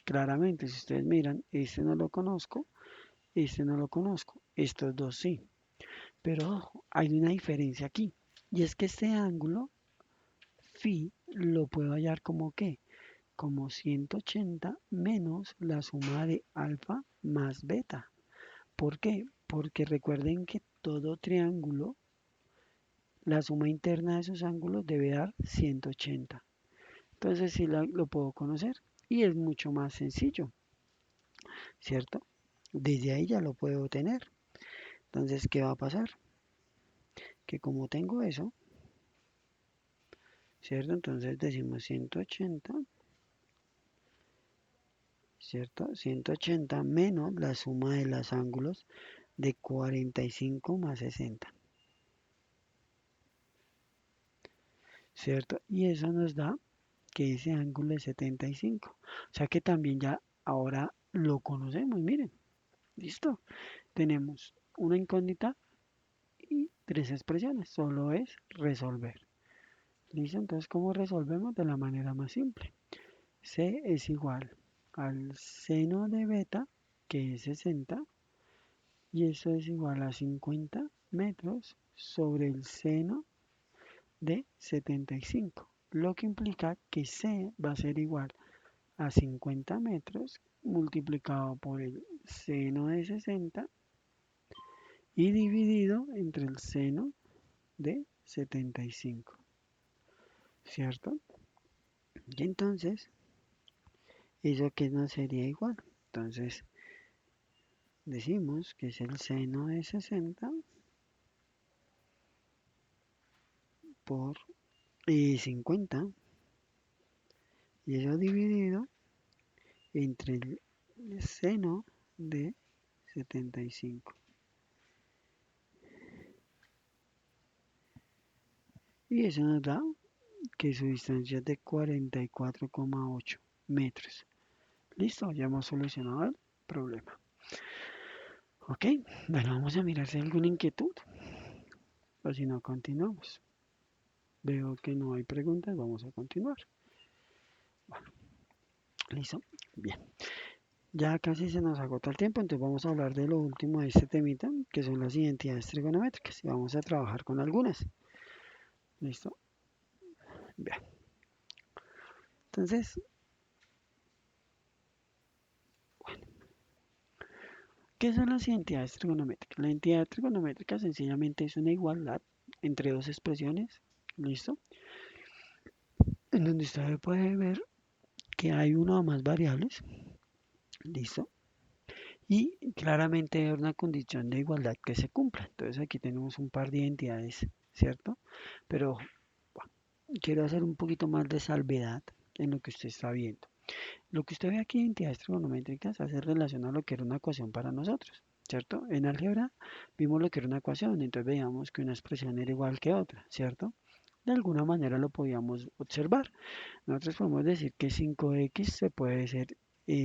Claramente, si ustedes miran, este no lo conozco, este no lo conozco, estos dos sí. Pero ojo, hay una diferencia aquí, y es que este ángulo phi lo puedo hallar como ¿qué? Como 180 menos la suma de alfa más beta. ¿Por qué? Porque recuerden que todo triángulo, la suma interna de sus ángulos debe dar 180. Entonces sí lo puedo conocer y es mucho más sencillo, ¿cierto? Desde ahí ya lo puedo tener. Entonces, ¿qué va a pasar? Que como tengo eso, ¿cierto? Entonces decimos 180, ¿cierto? 180 menos la suma de los ángulos de 45 más 60, ¿cierto? Y eso nos da que ese ángulo es 75. O sea que también ya ahora lo conocemos, miren, listo. Tenemos una incógnita y tres expresiones, solo es resolver. ¿Listo? Entonces, ¿cómo resolvemos? De la manera más simple. C es igual al seno de beta, que es 60, y eso es igual a 50 metros sobre el seno de 75, lo que implica que C va a ser igual a 50 metros multiplicado por el seno de 60 y dividido entre el seno de 75, ¿cierto? Y entonces, ¿eso qué nos sería igual? Entonces, decimos que es el seno de 60 por 50 y eso dividido entre el seno de 75. Y eso nos da que su distancia es de 44,8 metros. Listo, ya hemos solucionado el problema. Ok, bueno, vamos a mirar si hay alguna inquietud. O si no, continuamos. Veo que no hay preguntas, vamos a continuar. Bueno, listo, bien. Ya casi se nos agota el tiempo, entonces vamos a hablar de lo último de este temita, que son las identidades trigonométricas. Y vamos a trabajar con algunas. ¿Listo? Bien. Entonces, bueno, ¿qué son las identidades trigonométricas? La identidad trigonométrica sencillamente es una igualdad entre dos expresiones, ¿listo? En donde usted puede ver que hay una o más variables, ¿listo? Y claramente hay una condición de igualdad que se cumpla. Entonces aquí tenemos un par de identidades, ¿cierto? Pero bueno, quiero hacer un poquito más de salvedad en lo que usted está viendo. Lo que usted ve aquí, identidades trigonométricas, hace relación a lo que era una ecuación para nosotros, ¿cierto? En álgebra vimos lo que era una ecuación, entonces veíamos que una expresión era igual que otra, ¿cierto? De alguna manera lo podíamos observar. Nosotros podemos decir que 5x se puede ser,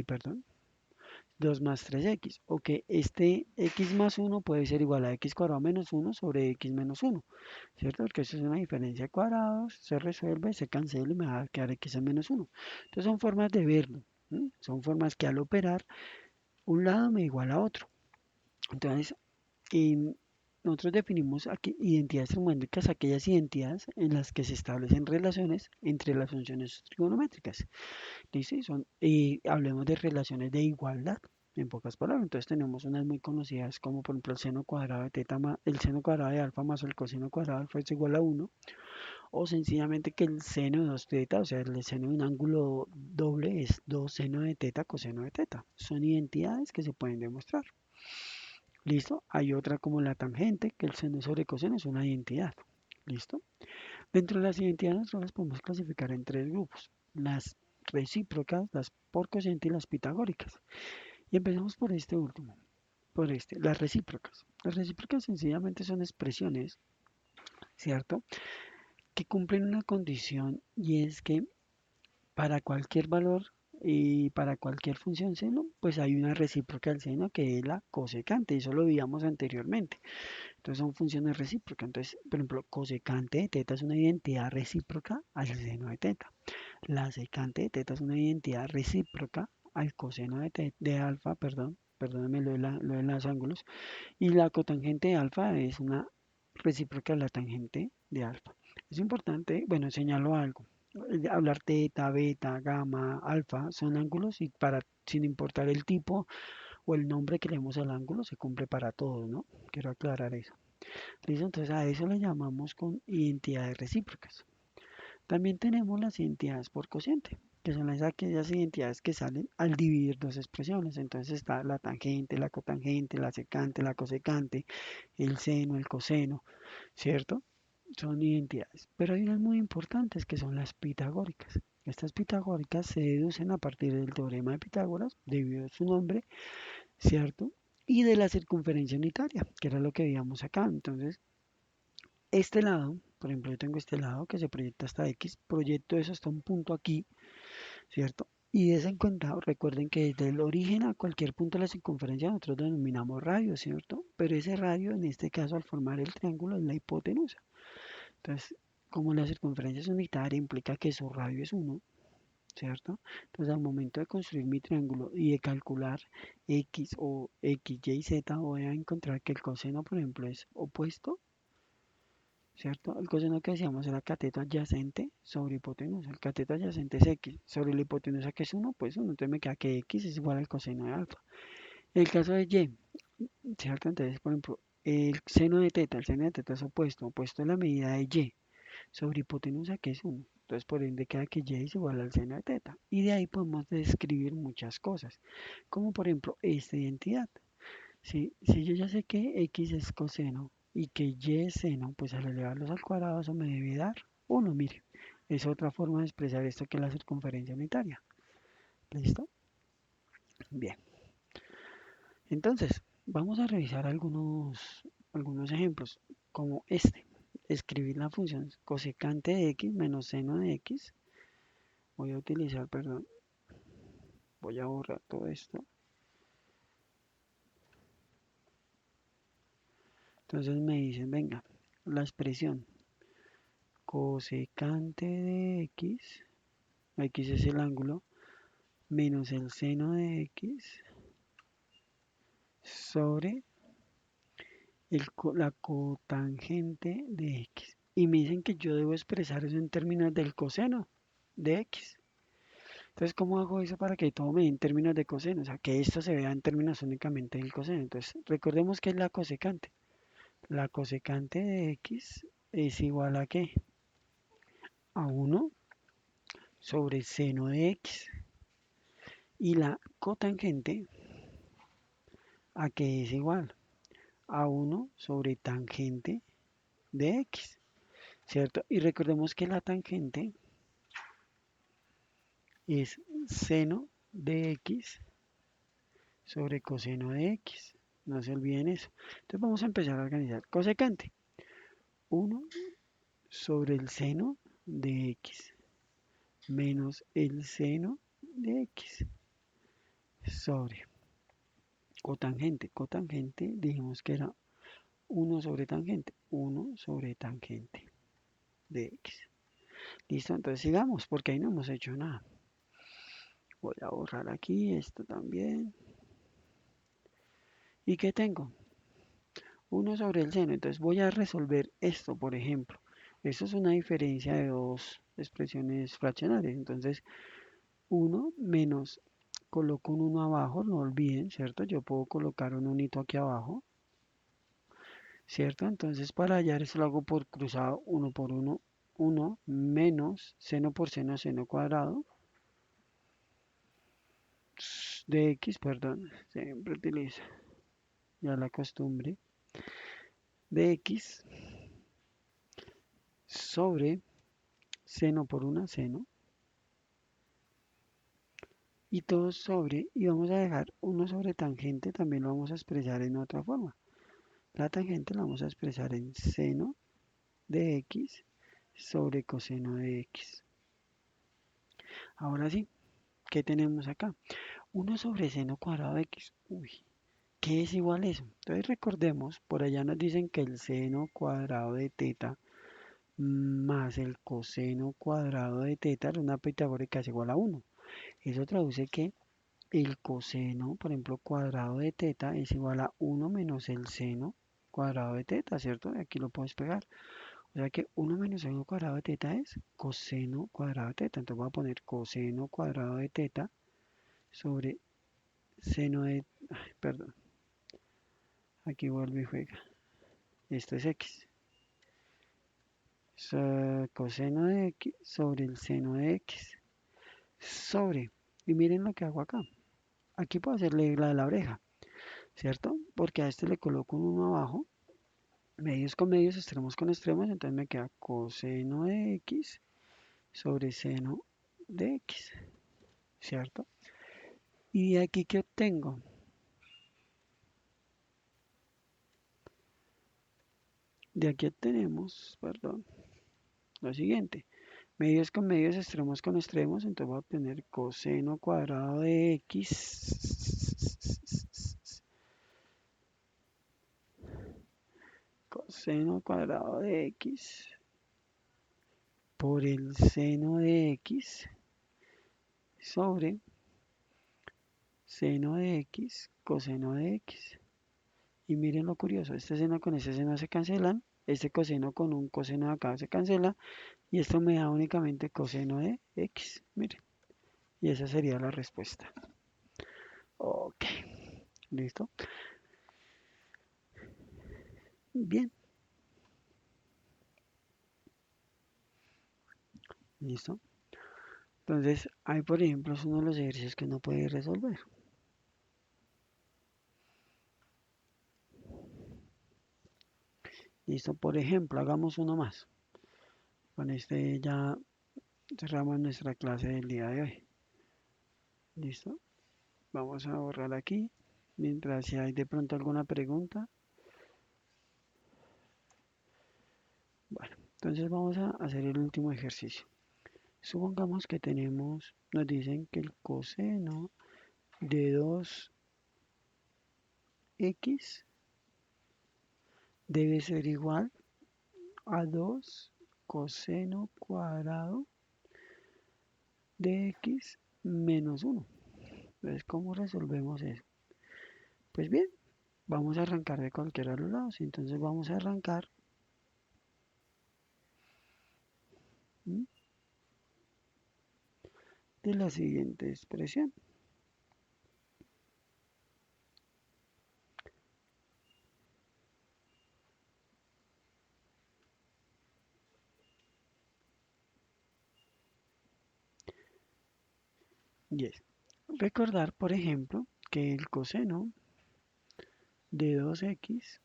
perdón, 2 más 3x, o que este x más 1 puede ser igual a x cuadrado menos 1 sobre x menos 1, ¿cierto? Porque eso es una diferencia de cuadrados, se resuelve, se cancela y me va a quedar x a menos 1. Entonces son formas de verlo, ¿sí? Son formas que al operar un lado me iguala a otro. Entonces, en- nosotros definimos aquí identidades trigonométricas, aquellas identidades en las que se establecen relaciones entre las funciones trigonométricas. Dice, hablemos de relaciones de igualdad, en pocas palabras. Entonces tenemos unas muy conocidas como por ejemplo el seno cuadrado de teta más el seno cuadrado de alfa más el coseno cuadrado de alfa es igual a 1, o sencillamente que el seno de 2 teta, o sea, el seno de un ángulo doble es 2 seno de teta coseno de teta. Son identidades que se pueden demostrar. ¿Listo? Hay otra como la tangente, que el seno sobre coseno es una identidad. ¿Listo? Dentro de las identidades nosotros las podemos clasificar en tres grupos. Las recíprocas, las por cociente y las pitagóricas. Y empezamos por este último, por este, las recíprocas. Las recíprocas sencillamente son expresiones, ¿cierto? Que cumplen una condición y es que para cualquier valor y para cualquier función seno, pues hay una recíproca del seno que es la cosecante, eso lo veíamos anteriormente. Entonces son funciones recíprocas. Entonces, por ejemplo, cosecante de teta es una identidad recíproca al seno de teta. La secante de teta es una identidad recíproca al coseno de alfa, perdóname lo de los ángulos. Y la cotangente de alfa es una recíproca a la tangente de alfa. Es importante, bueno, señalo algo. Hablar teta, beta, gamma, alfa son ángulos y sin importar el tipo o el nombre que le demos al ángulo, se cumple para todos, ¿no? Quiero aclarar eso. ¿Listo? Entonces a eso le llamamos con identidades recíprocas. También tenemos las identidades por cociente, que son aquellas identidades que salen al dividir dos expresiones. Entonces está la tangente, la cotangente, la secante, la cosecante, el seno, el coseno, ¿cierto? Son identidades. Pero hay unas muy importantes que son las pitagóricas. Estas pitagóricas se deducen a partir del teorema de Pitágoras, debido a su nombre, ¿cierto? Y de la circunferencia unitaria, que era lo que veíamos acá. Entonces, este lado, por ejemplo, yo tengo este lado que se proyecta hasta X, proyecto eso hasta un punto aquí, ¿cierto? Y des en cuenta, recuerden que desde el origen a cualquier punto de la circunferencia nosotros denominamos radio, ¿cierto? Pero ese radio, en este caso, al formar el triángulo, es la hipotenusa. Entonces, como la circunferencia es unitaria, implica que su radio es 1, ¿cierto? Entonces, al momento de construir mi triángulo y de calcular X o X, Y, Z, voy a encontrar que el coseno, por ejemplo, es opuesto, ¿cierto? El coseno que decíamos era cateto adyacente sobre hipotenusa. El cateto adyacente es X. Sobre la hipotenusa que es 1, pues 1. Entonces me queda que X es igual al coseno de alfa. El caso de Y, ¿cierto? Entonces, por ejemplo, el seno de teta es opuesto. Opuesto a la medida de Y sobre hipotenusa que es 1. Entonces, por ende, queda que Y es igual al seno de teta. Y de ahí podemos describir muchas cosas. Como por ejemplo, esta identidad. Si yo ya sé que X es coseno y que Y es seno, pues al elevarlos al cuadrado eso me debe dar 1, mire. Es otra forma de expresar esto que es la circunferencia unitaria. ¿Listo? Bien. Entonces, vamos a revisar algunos ejemplos, como este. Escribir la función cosecante de X menos seno de X. Voy a utilizar, perdón, voy a borrar todo esto. Entonces me dicen, venga, la expresión cosecante de X es el ángulo, menos el seno de X sobre la cotangente de X. Y me dicen que yo debo expresar eso en términos del coseno de X. Entonces, ¿cómo hago eso para que todo me dé en términos de coseno? O sea, que esto se vea en términos únicamente del coseno. Entonces, recordemos que es la cosecante. La cosecante de X es igual a ¿qué? A 1 sobre seno de X. Y la cotangente a que es igual a 1 sobre tangente de X, ¿cierto? Y recordemos que la tangente es seno de X sobre coseno de X. No se olviden eso. Entonces vamos a empezar a organizar. Cosecante, 1 sobre el seno de X menos el seno de X sobre. cotangente. Cotangente dijimos que era 1 sobre tangente. 1 sobre tangente de x. Listo, entonces sigamos porque ahí no hemos hecho nada. Voy a borrar aquí esto también. ¿Y qué tengo? 1 sobre el seno. Entonces voy a resolver esto, por ejemplo. Esto es una diferencia de dos expresiones fraccionarias. Entonces, 1 menos, coloco un 1 abajo, no olviden, ¿cierto? Yo puedo colocar un unito aquí abajo, ¿cierto? Entonces, para hallar eso lo hago por cruzado, 1 por 1, 1 menos seno por seno cuadrado de x, perdón, siempre utilizo ya la costumbre, de x sobre seno por una seno y todo sobre, y vamos a dejar 1 sobre tangente, también lo vamos a expresar en otra forma. La tangente la vamos a expresar en seno de x sobre coseno de x. Ahora sí, ¿qué tenemos acá? 1 sobre seno cuadrado de x. Uy, ¿qué es igual a eso? Entonces recordemos, por allá nos dicen que el seno cuadrado de teta más el coseno cuadrado de teta es una pitagórica es igual a 1. Eso traduce que el coseno, por ejemplo, cuadrado de teta es igual a 1 menos el seno cuadrado de teta, ¿cierto? Aquí lo puedo despegar. O sea que 1 menos seno cuadrado de teta es coseno cuadrado de teta. Entonces voy a poner coseno cuadrado de teta sobre seno de... Ay, perdón, aquí vuelve y juega. Esto es x. Coseno de x sobre el seno de x. Sobre. Y miren lo que hago acá. Aquí puedo hacerle la de la oreja, ¿cierto? Porque a este le coloco un 1 abajo. Medios con medios, extremos con extremos. Entonces me queda coseno de x sobre seno de x, ¿cierto? ¿Y de aquí qué obtengo? De aquí obtenemos, perdón, lo siguiente. Medios con medios, extremos con extremos, entonces voy a obtener coseno cuadrado de x. Coseno cuadrado de x por el seno de x sobre seno de x coseno de x. Y miren lo curioso, este seno con este seno se cancelan, este coseno con un coseno de acá se cancela y esto me da únicamente coseno de x, miren. Y esa sería la respuesta. Ok, listo. Bien, listo. Entonces, ahí por ejemplo es uno de los ejercicios que uno puede resolver. Listo, por ejemplo, hagamos uno más. Con este ya cerramos nuestra clase del día de hoy. Listo, vamos a borrar aquí. Mientras si hay de pronto alguna pregunta. Bueno, entonces vamos a hacer el último ejercicio. Supongamos que tenemos, nos dicen que el coseno de 2x debe ser igual a 2 coseno cuadrado de x menos 1. Entonces, ¿cómo resolvemos eso? Pues bien, vamos a arrancar de cualquiera de los lados. Entonces vamos a arrancar de la siguiente expresión. Y es recordar, por ejemplo, que el coseno de 2x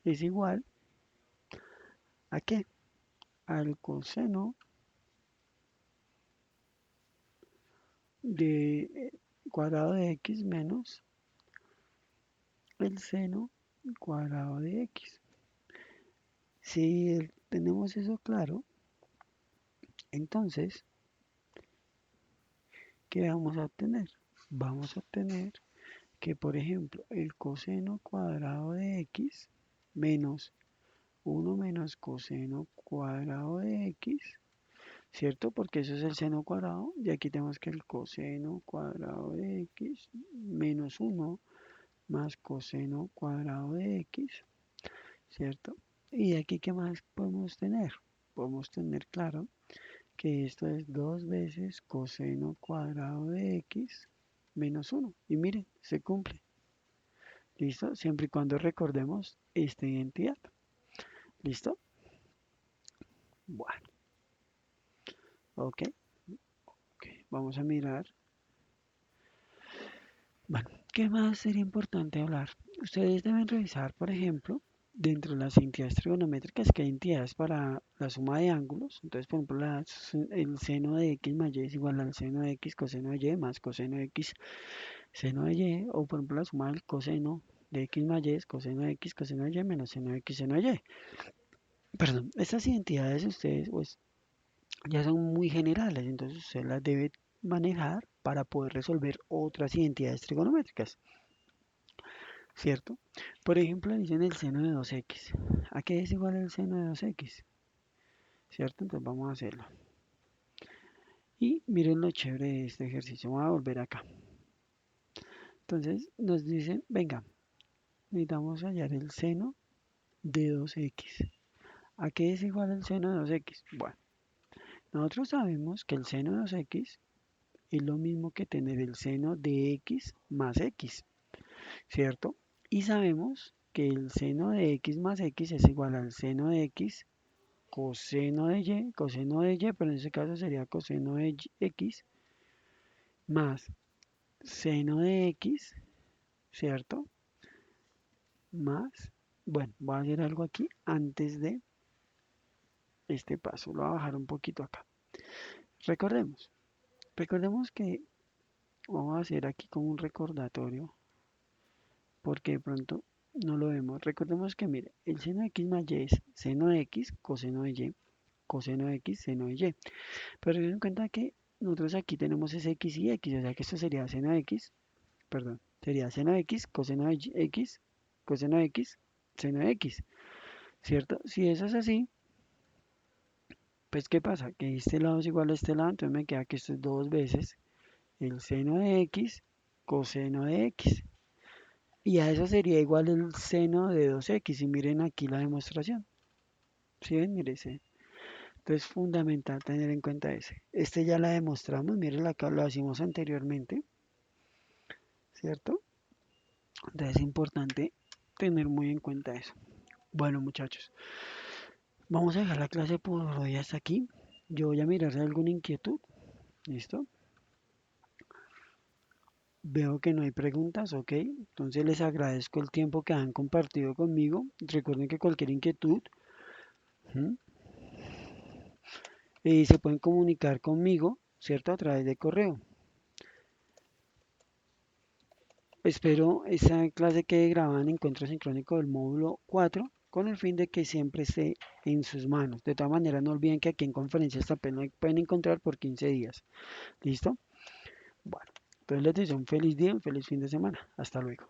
es igual a ¿qué? Al coseno de cuadrado de x menos el seno cuadrado de x. Si tenemos eso claro, entonces, ¿qué vamos a obtener? Vamos a obtener que, por ejemplo, el coseno cuadrado de x menos 1 menos coseno cuadrado de x, ¿cierto? Porque eso es el seno cuadrado. Y aquí tenemos que el coseno cuadrado de x menos 1 más coseno cuadrado de x, ¿cierto? Y aquí, ¿qué más podemos tener? Podemos tener claro que esto es 2 veces coseno cuadrado de x menos 1. Y miren, se cumple. ¿Listo? Siempre y cuando recordemos esta identidad. ¿Listo? Bueno, ok. Vamos a mirar. Bueno, ¿qué más sería importante hablar? Ustedes deben revisar, por ejemplo, dentro de las entidades trigonométricas, que hay entidades para la suma de ángulos. Entonces, por ejemplo, el seno de x más y es igual al seno de x coseno de y más coseno de x seno de y. O, por ejemplo, la suma del coseno de x más y es coseno de x coseno de y menos seno de x seno de y. Perdón, estas identidades ustedes pues ya son muy generales, entonces usted las debe manejar para poder resolver otras identidades trigonométricas, ¿cierto? Por ejemplo, dicen el seno de 2x. ¿A qué es igual el seno de 2x? ¿Cierto? Entonces vamos a hacerlo. Y miren lo chévere de este ejercicio. Vamos a volver acá. Entonces nos dicen, venga, necesitamos hallar el seno de 2x. ¿A qué es igual el seno de 2x? Bueno, nosotros sabemos que el seno de 2x es lo mismo que tener el seno de x más x, ¿cierto? Y sabemos que el seno de x más x es igual al seno de x coseno de y, pero en este caso sería coseno de x más seno de x, ¿cierto? Más, bueno, voy a hacer algo aquí antes de este paso, lo voy a bajar un poquito acá. Recordemos que vamos a hacer aquí como un recordatorio porque de pronto no lo vemos. Recordemos que, mire, el seno de x más y es seno de x, coseno de y, coseno de x, seno de y. Pero ten en cuenta que nosotros aquí tenemos ese x y x, o sea que esto sería seno de x, perdón, sería seno de x, coseno de x, coseno de x, seno de x, ¿cierto? Si eso es así, pues ¿qué pasa? Que este lado es igual a este lado, entonces me queda que esto es dos veces el seno de x, coseno de x. Y a eso sería igual el seno de 2x. Y miren aquí la demostración. ¿Sí ven? Mire ese. Entonces es fundamental tener en cuenta ese. Este ya la demostramos. Miren acá, lo hicimos anteriormente. ¿Cierto? Entonces es importante tener muy en cuenta eso. Bueno, muchachos. Vamos a dejar la clase por hoy hasta aquí. Yo voy a mirar si hay alguna inquietud. ¿Listo? Veo que no hay preguntas, ok. Entonces les agradezco el tiempo que han compartido conmigo. Recuerden que cualquier inquietud, ¿hmm? Se pueden comunicar conmigo, ¿cierto? A través de correo. Espero esa clase quede grabada en encuentro sincrónico del módulo 4 con el fin de que siempre esté en sus manos. De todas maneras, no olviden que aquí en conferencias también pueden encontrar por 15 días. ¿Listo? Bueno, entonces les deseo un feliz día, un feliz fin de semana. Hasta luego.